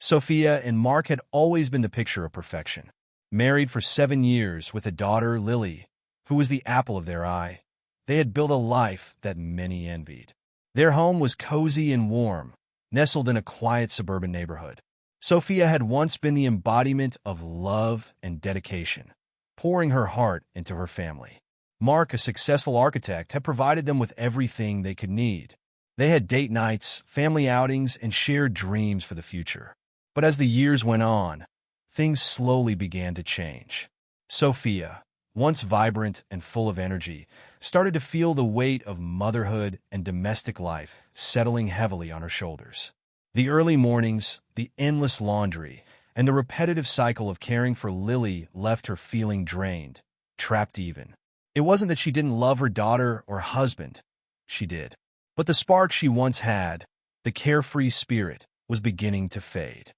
Sophia and Mark had always been the picture of perfection. Married for 7 years with a daughter, Lily, who was the apple of their eye, they had built a life that many envied. Their home was cozy and warm, nestled in a quiet suburban neighborhood. Sophia had once been the embodiment of love and dedication, pouring her heart into her family. Mark, a successful architect, had provided them with everything they could need. They had date nights, family outings, and shared dreams for the future. But as the years went on, things slowly began to change. Sophia, once vibrant and full of energy, started to feel the weight of motherhood and domestic life settling heavily on her shoulders. The early mornings, the endless laundry, and the repetitive cycle of caring for Lily left her feeling drained, trapped even. It wasn't that she didn't love her daughter or husband. She did. But the spark she once had, the carefree spirit, was beginning to fade.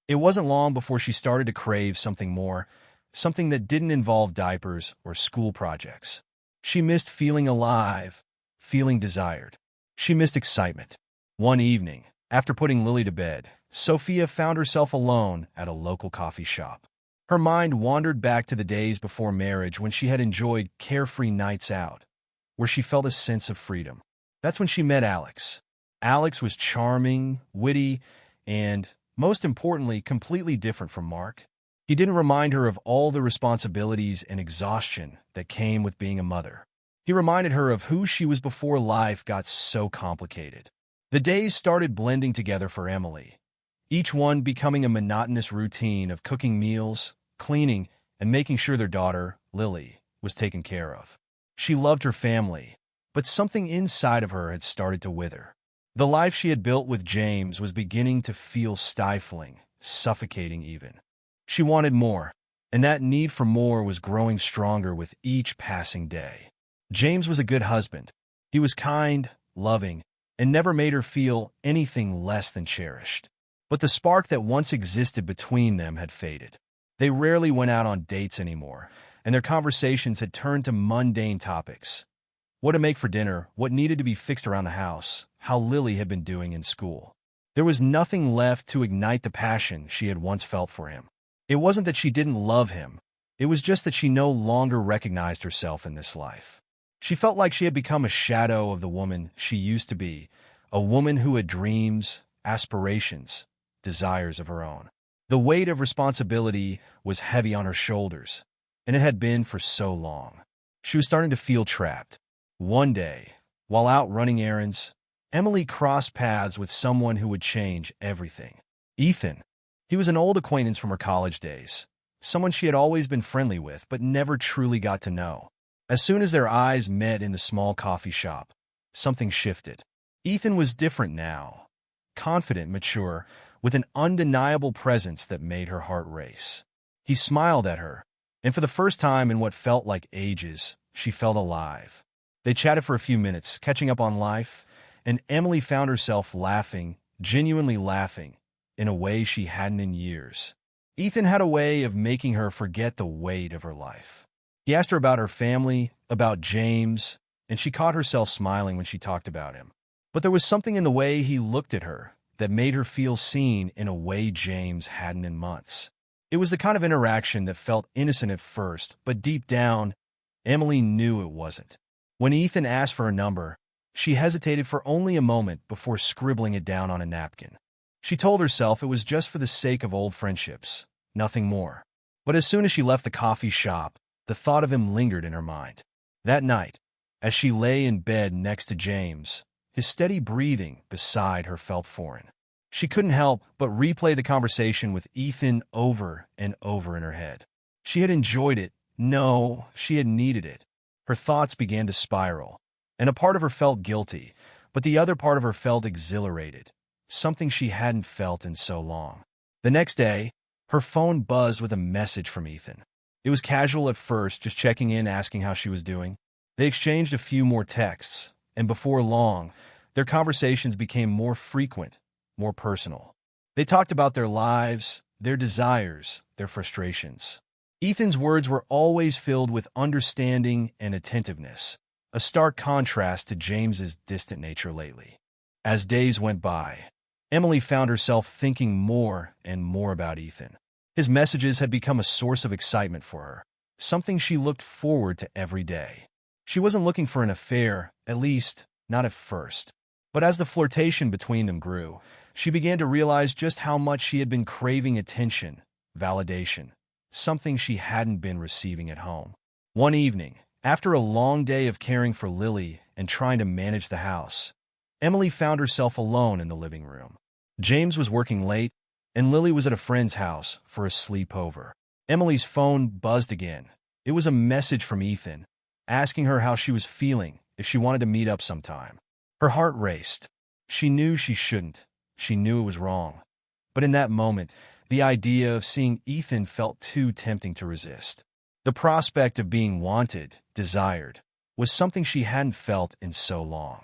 It wasn't long before she started to crave something more, something that didn't involve diapers or school projects. She missed feeling alive, feeling desired. She missed excitement. One evening, after putting Lily to bed, Sophia found herself alone at a local coffee shop. Her mind wandered back to the days before marriage when she had enjoyed carefree nights out, where she felt a sense of freedom. That's when she met Alex. Alex was charming, witty, and, most importantly, completely different from Mark. He didn't remind her of all the responsibilities and exhaustion that came with being a mother. He reminded her of who she was before life got so complicated. The days started blending together for Emily, each one becoming a monotonous routine of cooking meals, cleaning, and making sure their daughter, Lily, was taken care of. She loved her family, but something inside of her had started to wither. The life she had built with James was beginning to feel stifling, suffocating even. She wanted more, and that need for more was growing stronger with each passing day. James was a good husband. He was kind, loving, and never made her feel anything less than cherished. But the spark that once existed between them had faded. They rarely went out on dates anymore, and their conversations had turned to mundane topics. What to make for dinner, what needed to be fixed around the house, how Lily had been doing in school. There was nothing left to ignite the passion she had once felt for him. It wasn't that she didn't love him. It was just that she no longer recognized herself in this life. She felt like she had become a shadow of the woman she used to be, a woman who had dreams, aspirations, desires of her own. The weight of responsibility was heavy on her shoulders, and it had been for so long. She was starting to feel trapped. One day, while out running errands, Emily crossed paths with someone who would change everything. Ethan. He was an old acquaintance from her college days, someone she had always been friendly with but never truly got to know. As soon as their eyes met in the small coffee shop, something shifted. Ethan was different now, confident, mature, with an undeniable presence that made her heart race. He smiled at her, and for the first time in what felt like ages, she felt alive. They chatted for a few minutes, catching up on life, and Emily found herself laughing, genuinely laughing, in a way she hadn't in years. Ethan had a way of making her forget the weight of her life. He asked her about her family, about James, and she caught herself smiling when she talked about him. But there was something in the way he looked at her that made her feel seen in a way James hadn't in months. It was the kind of interaction that felt innocent at first, but deep down, Emily knew it wasn't. When Ethan asked for her number, she hesitated for only a moment before scribbling it down on a napkin. She told herself it was just for the sake of old friendships, nothing more. But as soon as she left the coffee shop, the thought of him lingered in her mind. That night, as she lay in bed next to James, his steady breathing beside her felt foreign. She couldn't help but replay the conversation with Ethan over and over in her head. She had enjoyed it. No, she had needed it. Her thoughts began to spiral, and a part of her felt guilty, but the other part of her felt exhilarated, something she hadn't felt in so long. The next day, her phone buzzed with a message from Ethan. It was casual at first, just checking in, asking how she was doing. They exchanged a few more texts, and before long, their conversations became more frequent, more personal. They talked about their lives, their desires, their frustrations. Ethan's words were always filled with understanding and attentiveness, a stark contrast to James's distant nature lately. As days went by, Emily found herself thinking more and more about Ethan. His messages had become a source of excitement for her, something she looked forward to every day. She wasn't looking for an affair, at least, not at first. But as the flirtation between them grew, she began to realize just how much she had been craving attention, validation, something she hadn't been receiving at home. One evening, after a long day of caring for Lily and trying to manage the house, Emily found herself alone in the living room. James was working late, and Lily was at a friend's house for a sleepover. Emily's phone buzzed again. It was a message from Ethan, asking her how she was feeling, if she wanted to meet up sometime. Her heart raced. She knew she shouldn't. She knew it was wrong. But in that moment, the idea of seeing Ethan felt too tempting to resist. The prospect of being wanted, desired, was something she hadn't felt in so long.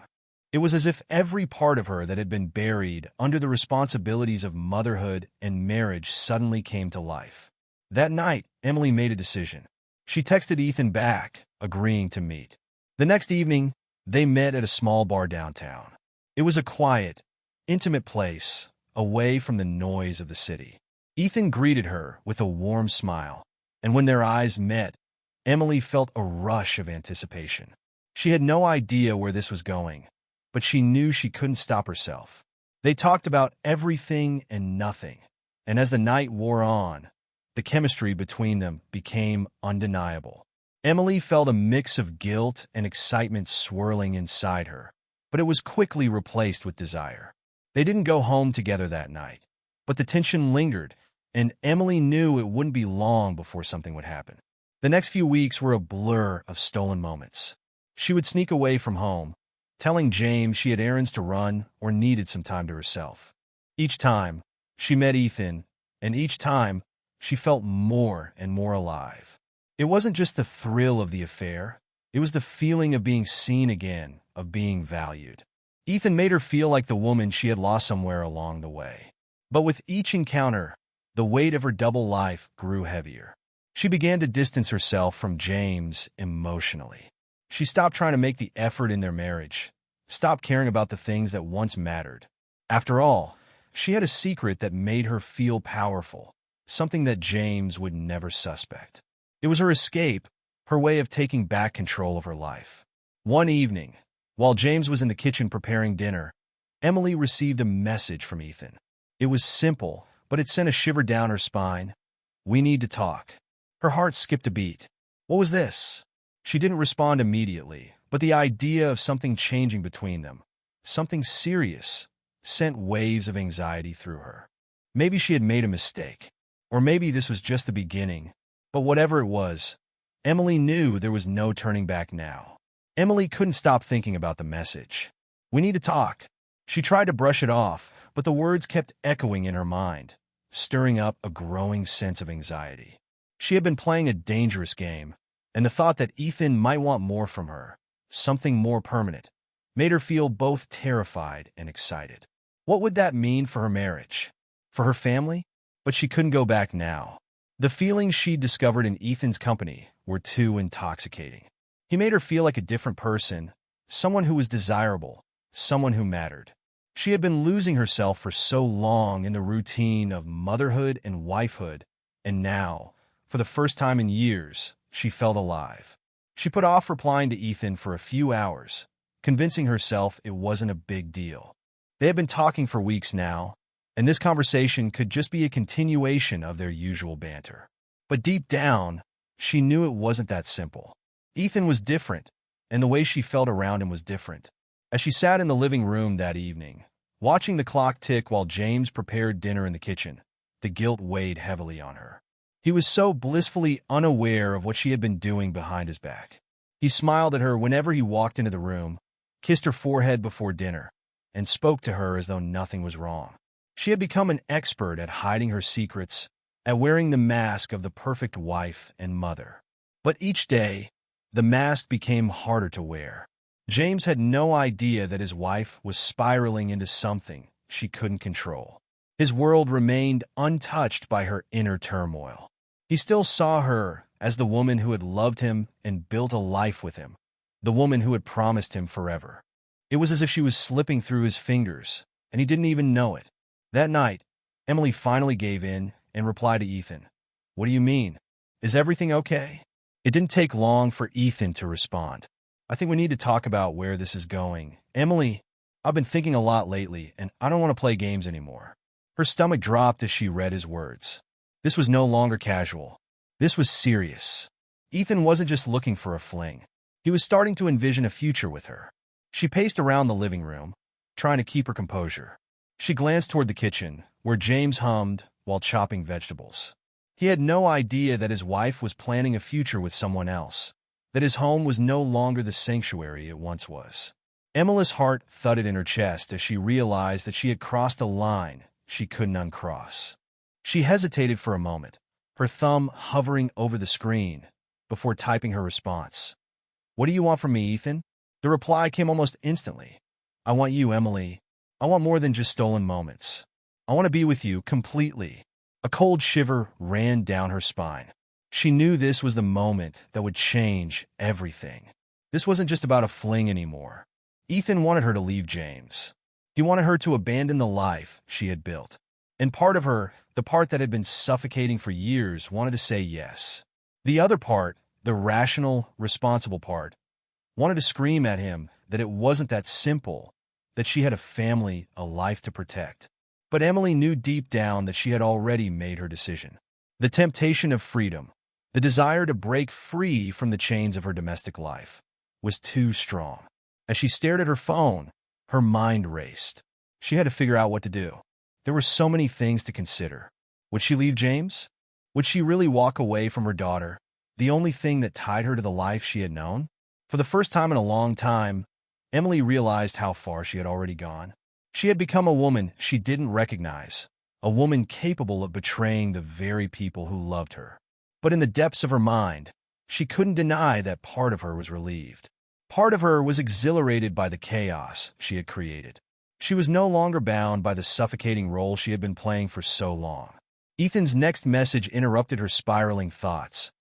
It was as if every part of her that had been buried under the responsibilities of motherhood and marriage suddenly came to life. That night, Emily made a decision. She texted Ethan back, agreeing to meet. The next evening, they met at a small bar downtown. It was a quiet, intimate place, away from the noise of the city. Ethan greeted her with a warm smile, and when their eyes met, Emily felt a rush of anticipation. She had no idea where this was going, but she knew she couldn't stop herself. They talked about everything and nothing, and as the night wore on, the chemistry between them became undeniable. Emily felt a mix of guilt and excitement swirling inside her, but it was quickly replaced with desire. They didn't go home together that night, but the tension lingered, and Emily knew it wouldn't be long before something would happen. The next few weeks were a blur of stolen moments. She would sneak away from home, telling James she had errands to run or needed some time to herself. Each time, she met Ethan, and each time, she felt more and more alive. It wasn't just the thrill of the affair, it was the feeling of being seen again, of being valued. Ethan made her feel like the woman she had lost somewhere along the way. But with each encounter, the weight of her double life grew heavier. She began to distance herself from James emotionally. She stopped trying to make the effort in their marriage, stopped caring about the things that once mattered. After all, she had a secret that made her feel powerful, something that James would never suspect. It was her escape, her way of taking back control of her life. One evening, while James was in the kitchen preparing dinner, Emily received a message from Ethan. It was simple, but it sent a shiver down her spine. "We need to talk." Her heart skipped a beat. What was this? She didn't respond immediately, but the idea of something changing between them, something serious, sent waves of anxiety through her. Maybe she had made a mistake, or maybe this was just the beginning, but whatever it was, Emily knew there was no turning back now. Emily couldn't stop thinking about the message. "We need to talk." She tried to brush it off, but the words kept echoing in her mind, stirring up a growing sense of anxiety. She had been playing a dangerous game, and the thought that Ethan might want more from her, something more permanent, made her feel both terrified and excited. What would that mean for her marriage? For her family? But she couldn't go back now. The feelings she'd discovered in Ethan's company were too intoxicating. He made her feel like a different person, someone who was desirable, someone who mattered. She had been losing herself for so long in the routine of motherhood and wifehood, and now, for the first time in years, she felt alive. She put off replying to Ethan for a few hours, convincing herself it wasn't a big deal. They had been talking for weeks now, and this conversation could just be a continuation of their usual banter. But deep down, she knew it wasn't that simple. Ethan was different, and the way she felt around him was different. As she sat in the living room that evening, watching the clock tick while James prepared dinner in the kitchen, the guilt weighed heavily on her. He was so blissfully unaware of what she had been doing behind his back. He smiled at her whenever he walked into the room, kissed her forehead before dinner, and spoke to her as though nothing was wrong. She had become an expert at hiding her secrets, at wearing the mask of the perfect wife and mother. But each day, the mask became harder to wear. James had no idea that his wife was spiraling into something she couldn't control. His world remained untouched by her inner turmoil. He still saw her as the woman who had loved him and built a life with him, the woman who had promised him forever. It was as if she was slipping through his fingers, and he didn't even know it. That night, Emily finally gave in and replied to Ethan. "What do you mean? Is everything okay?" It didn't take long for Ethan to respond. "I think we need to talk about where this is going. Emily, I've been thinking a lot lately, and I don't want to play games anymore." Her stomach dropped as she read his words. This was no longer casual. This was serious. Ethan wasn't just looking for a fling. He was starting to envision a future with her. She paced around the living room, trying to keep her composure. She glanced toward the kitchen, where James hummed while chopping vegetables. He had no idea that his wife was planning a future with someone else, that his home was no longer the sanctuary it once was. Emily's heart thudded in her chest as she realized that she had crossed a line she couldn't uncross. She hesitated for a moment, her thumb hovering over the screen, before typing her response. "What do you want from me, Ethan?" The reply came almost instantly. "I want you, Emily. I want more than just stolen moments. I want to be with you completely." A cold shiver ran down her spine. She knew this was the moment that would change everything. This wasn't just about a fling anymore. Ethan wanted her to leave James. He wanted her to abandon the life she had built. And part of her, the part that had been suffocating for years, wanted to say yes. The other part, the rational, responsible part, wanted to scream at him that it wasn't that simple, that she had a family, a life to protect. But Emily knew deep down that she had already made her decision. The temptation of freedom, the desire to break free from the chains of her domestic life, was too strong. As she stared at her phone, her mind raced. She had to figure out what to do. There were so many things to consider. Would she leave James? Would she really walk away from her daughter, the only thing that tied her to the life she had known? For the first time in a long time, Emily realized how far she had already gone. She had become a woman she didn't recognize, a woman capable of betraying the very people who loved her. But in the depths of her mind, she couldn't deny that part of her was relieved. Part of her was exhilarated by the chaos she had created. She was no longer bound by the suffocating role she had been playing for so long. Ethan's next message interrupted her spiraling thoughts.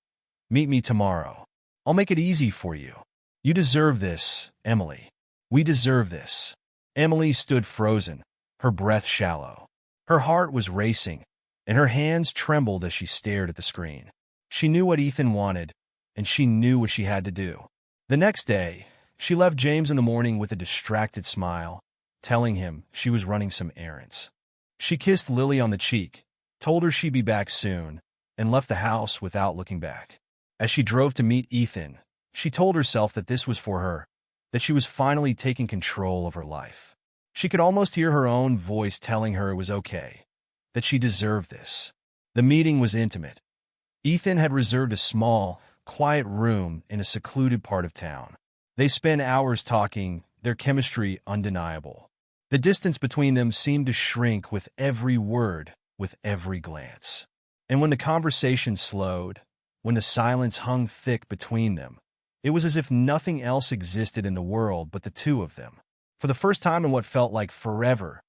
"Meet me tomorrow. I'll make it easy for you. You deserve this, Emily. We deserve this." Emily stood frozen, her breath shallow. Her heart was racing, and her hands trembled as she stared at the screen. She knew what Ethan wanted, and she knew what she had to do. The next day, she left James in the morning with a distracted smile, telling him she was running some errands. She kissed Lily on the cheek, told her she'd be back soon, and left the house without looking back. As she drove to meet Ethan, she told herself that this was for her, that she was finally taking control of her life. She could almost hear her own voice telling her it was okay, that she deserved this. The meeting was intimate. Ethan had reserved a small, quiet room in a secluded part of town. They spent hours talking, their chemistry undeniable. The distance between them seemed to shrink with every word, with every glance. And when the conversation slowed, when the silence hung thick between them, it was as if nothing else existed in the world but the two of them. For the first time in what felt like forever,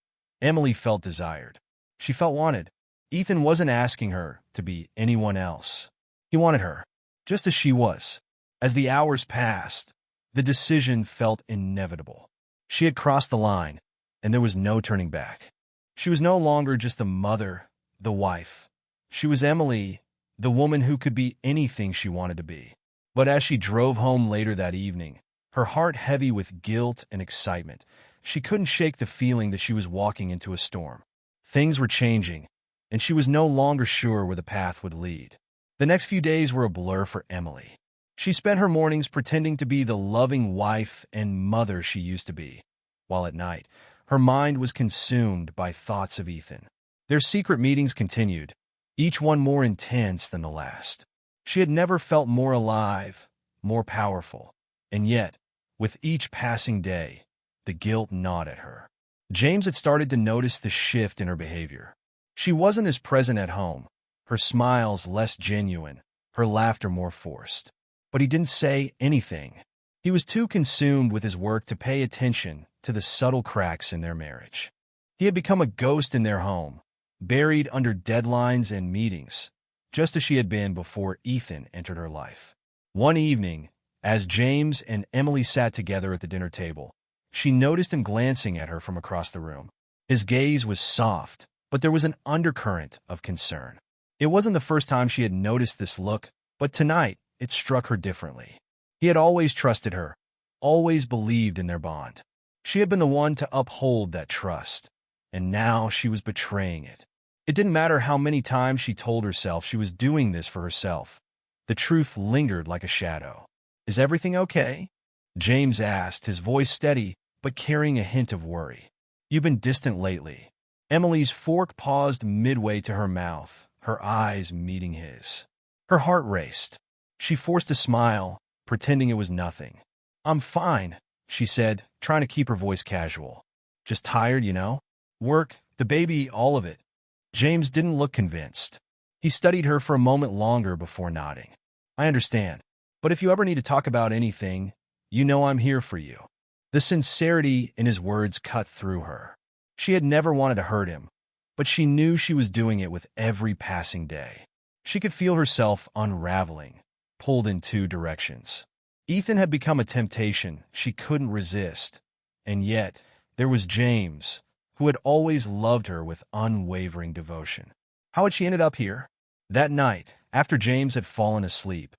Emily felt desired. She felt wanted. Ethan wasn't asking her to be anyone else. He wanted her, just as she was. As the hours passed, the decision felt inevitable. She had crossed the line, and there was no turning back. She was no longer just the mother, the wife. She was Emily, the woman who could be anything she wanted to be. But as she drove home later that evening, her heart heavy with guilt and excitement, she couldn't shake the feeling that she was walking into a storm. Things were changing, and she was no longer sure where the path would lead. The next few days were a blur for Emily. She spent her mornings pretending to be the loving wife and mother she used to be, while at night, her mind was consumed by thoughts of Ethan. Their secret meetings continued, each one more intense than the last. She had never felt more alive, more powerful, and yet, with each passing day, the guilt gnawed at her. James had started to notice the shift in her behavior. She wasn't as present at home, her smiles less genuine, her laughter more forced. But he didn't say anything. He was too consumed with his work to pay attention to the subtle cracks in their marriage. He had become a ghost in their home, buried under deadlines and meetings, just as she had been before Ethan entered her life. One evening, as James and Emily sat together at the dinner table, she noticed him glancing at her from across the room. His gaze was soft, but there was an undercurrent of concern. It wasn't the first time she had noticed this look, but tonight it struck her differently. He had always trusted her, always believed in their bond. She had been the one to uphold that trust, and now she was betraying it. It didn't matter how many times she told herself she was doing this for herself. The truth lingered like a shadow. "Is everything okay?" James asked, his voice steady, but carrying a hint of worry. "You've been distant lately." Emily's fork paused midway to her mouth, her eyes meeting his. Her heart raced. She forced a smile, pretending it was nothing. "I'm fine," she said, trying to keep her voice casual. "Just tired, you know? Work, the baby, all of it." James didn't look convinced. He studied her for a moment longer before nodding. "I understand. But if you ever need to talk about anything, you know I'm here for you." The sincerity in his words cut through her. She had never wanted to hurt him, but she knew she was doing it with every passing day. She could feel herself unraveling, pulled in two directions. Ethan had become a temptation she couldn't resist, and yet there was James, who had always loved her with unwavering devotion. How had she ended up here? That night, after James had fallen asleep,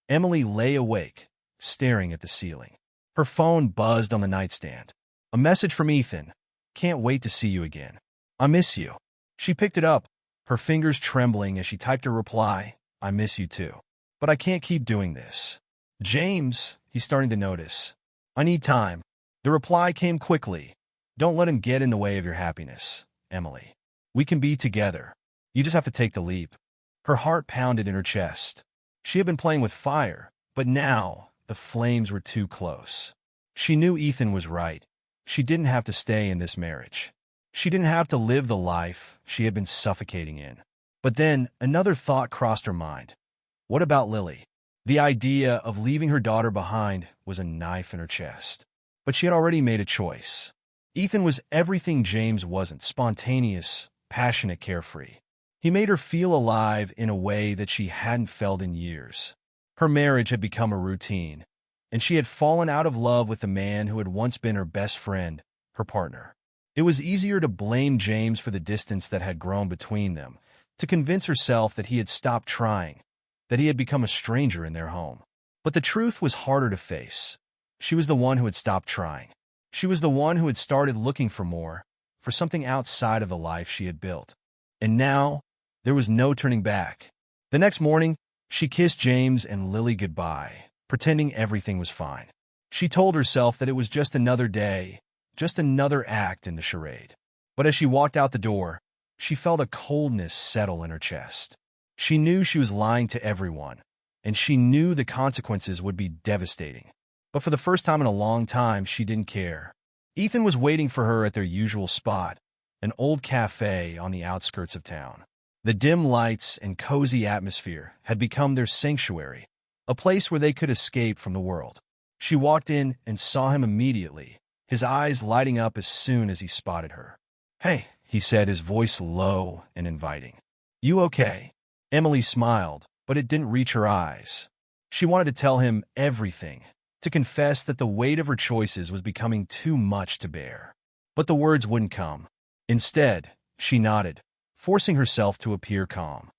Emily lay awake, staring at the ceiling. Her phone buzzed on the nightstand. A message from Ethan. "Can't wait to see you again. I miss you." She picked it up, her fingers trembling as she typed her reply. "I miss you too. But I can't keep doing this." "James," he's starting to notice. "I need time." The reply came quickly. "Don't let him get in the way of your happiness, Emily. We can be together. You just have to take the leap." Her heart pounded in her chest. She had been playing with fire, but now the flames were too close. She knew Ethan was right. She didn't have to stay in this marriage. She didn't have to live the life she had been suffocating in. But then another thought crossed her mind. What about Lily? The idea of leaving her daughter behind was a knife in her chest. But she had already made a choice. Ethan was everything James wasn't: spontaneous, passionate, carefree. He made her feel alive in a way that she hadn't felt in years. Her marriage had become a routine, and she had fallen out of love with the man who had once been her best friend, her partner. It was easier to blame James for the distance that had grown between them, to convince herself that he had stopped trying, that he had become a stranger in their home. But the truth was harder to face. She was the one who had stopped trying. She was the one who had started looking for more, for something outside of the life she had built. And now, there was no turning back. The next morning, she kissed James and Lily goodbye, pretending everything was fine. She told herself that it was just another day, just another act in the charade. But as she walked out the door, she felt a coldness settle in her chest. She knew she was lying to everyone, and she knew the consequences would be devastating. But for the first time in a long time, she didn't care. Ethan was waiting for her at their usual spot, an old cafe on the outskirts of town. The dim lights and cozy atmosphere had become their sanctuary, a place where they could escape from the world. She walked in and saw him immediately, his eyes lighting up as soon as he spotted her. "Hey," he said, his voice low and inviting. "You okay?" Emily smiled, but it didn't reach her eyes. She wanted to tell him everything, to confess that the weight of her choices was becoming too much to bear. But the words wouldn't come. Instead, she nodded, forcing herself to appear calm.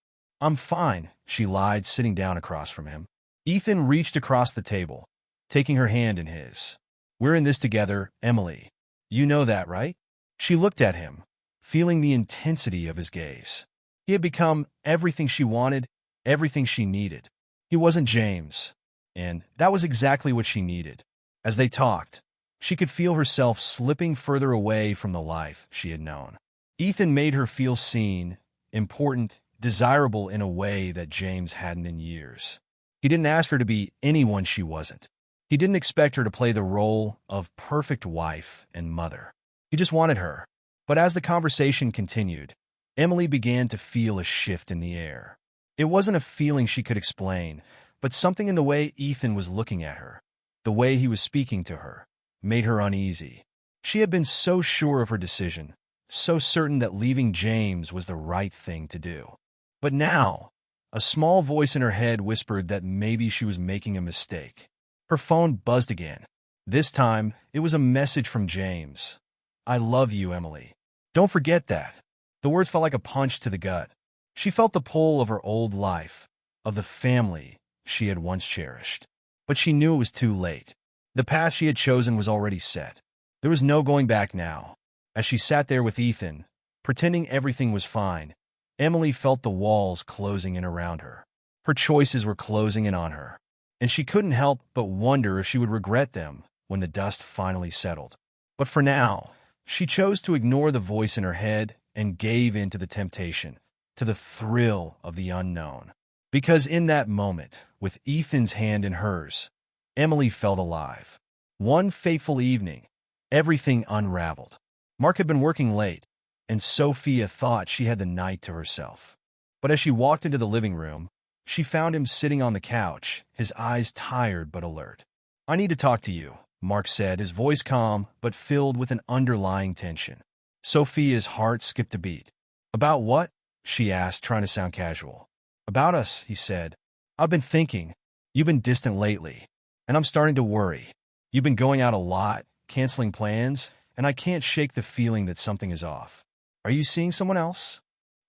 "I'm fine," she lied, sitting down across from him. Ethan reached across the table, taking her hand in his. "We're in this together, Emily. You know that, right?" She looked at him, feeling the intensity of his gaze. He had become everything she wanted, everything she needed. He wasn't James, and that was exactly what she needed. As they talked, she could feel herself slipping further away from the life she had known. Ethan made her feel seen, important, desirable in a way that James hadn't in years. He didn't ask her to be anyone she wasn't. He didn't expect her to play the role of perfect wife and mother. He just wanted her. But as the conversation continued, Emily began to feel a shift in the air. It wasn't a feeling she could explain, but something in the way Ethan was looking at her, the way he was speaking to her, made her uneasy. She had been so sure of her decision, so certain that leaving James was the right thing to do. But now, a small voice in her head whispered that maybe she was making a mistake. Her phone buzzed again. This time, it was a message from James. "I love you, Emily. Don't forget that. The words felt like a punch to the gut. She felt the pull of her old life, of the family she had once cherished. But she knew it was too late. The path she had chosen was already set. There was no going back now. As she sat there with Ethan, pretending everything was fine, Emily felt the walls closing in around her. Her choices were closing in on her, and she couldn't help but wonder if she would regret them when the dust finally settled. But for now, she chose to ignore the voice in her head and gave in to the temptation, to the thrill of the unknown. Because in that moment, with Ethan's hand in hers, Emily felt alive. One fateful evening, everything unraveled. Mark had been working late, and Sophia thought she had the night to herself. But as she walked into the living room, she found him sitting on the couch, his eyes tired but alert. "I need to talk to you," Mark said, his voice calm but filled with an underlying tension. Sophia's heart skipped a beat. "About what?" she asked, trying to sound casual. "About us," he said. "I've been thinking. You've been distant lately, and I'm starting to worry. You've been going out a lot, canceling plans, and I can't shake the feeling that something is off. Are you seeing someone else?"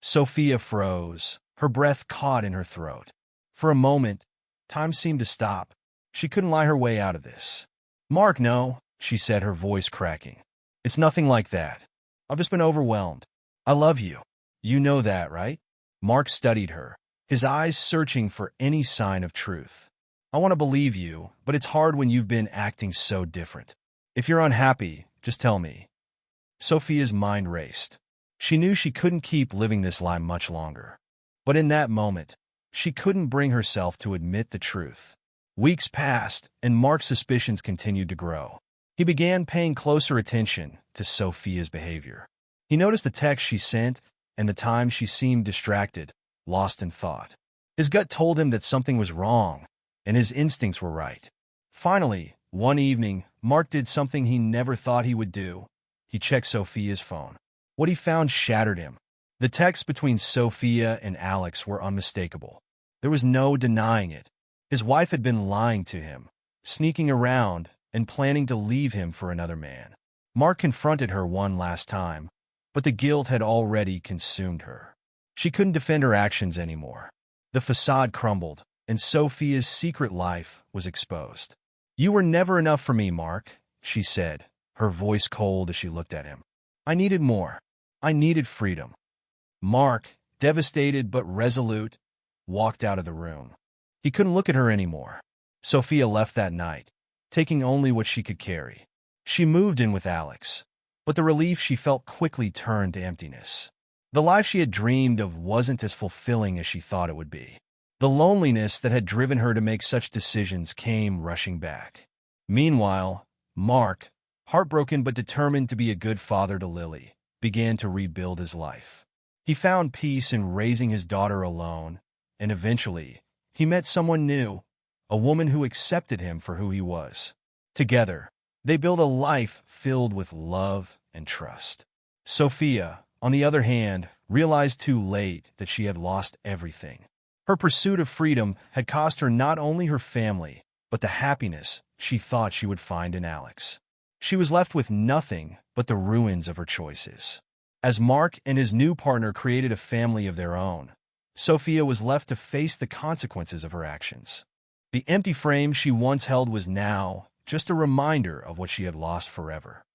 Sophia froze, her breath caught in her throat. For a moment, time seemed to stop. She couldn't lie her way out of this. "Mark, no," she said, her voice cracking. "It's nothing like that. I've just been overwhelmed. I love you. You know that, right?" Mark studied her, his eyes searching for any sign of truth. "I want to believe you, but it's hard when you've been acting so different. If you're unhappy, just tell me." Sophia's mind raced. She knew she couldn't keep living this lie much longer. But in that moment, she couldn't bring herself to admit the truth. Weeks passed, and Mark's suspicions continued to grow. He began paying closer attention to Sophia's behavior. He noticed the texts she sent and the times she seemed distracted, lost in thought. His gut told him that something was wrong, and his instincts were right. Finally, one evening, Mark did something he never thought he would do. He checked Sophia's phone. What he found shattered him. The texts between Sophia and Alex were unmistakable. There was no denying it. His wife had been lying to him, sneaking around and planning to leave him for another man. Mark confronted her one last time, but the guilt had already consumed her. She couldn't defend her actions anymore. The facade crumbled, and Sophia's secret life was exposed. "You were never enough for me, Mark," she said, her voice cold as she looked at him. "I needed more. I needed freedom." Mark, devastated but resolute, walked out of the room. He couldn't look at her anymore. Sophia left that night, taking only what she could carry. She moved in with Alex, but the relief she felt quickly turned to emptiness. The life she had dreamed of wasn't as fulfilling as she thought it would be. The loneliness that had driven her to make such decisions came rushing back. Meanwhile, Mark, heartbroken but determined to be a good father to Lily, began to rebuild his life. He found peace in raising his daughter alone, and eventually, he met someone new, a woman who accepted him for who he was. Together, they built a life filled with love and trust. Sophia, on the other hand, realized too late that she had lost everything. Her pursuit of freedom had cost her not only her family, but the happiness she thought she would find in Alex. She was left with nothing but the ruins of her choices. As Mark and his new partner created a family of their own, Sophia was left to face the consequences of her actions. The empty frame she once held was now just a reminder of what she had lost forever.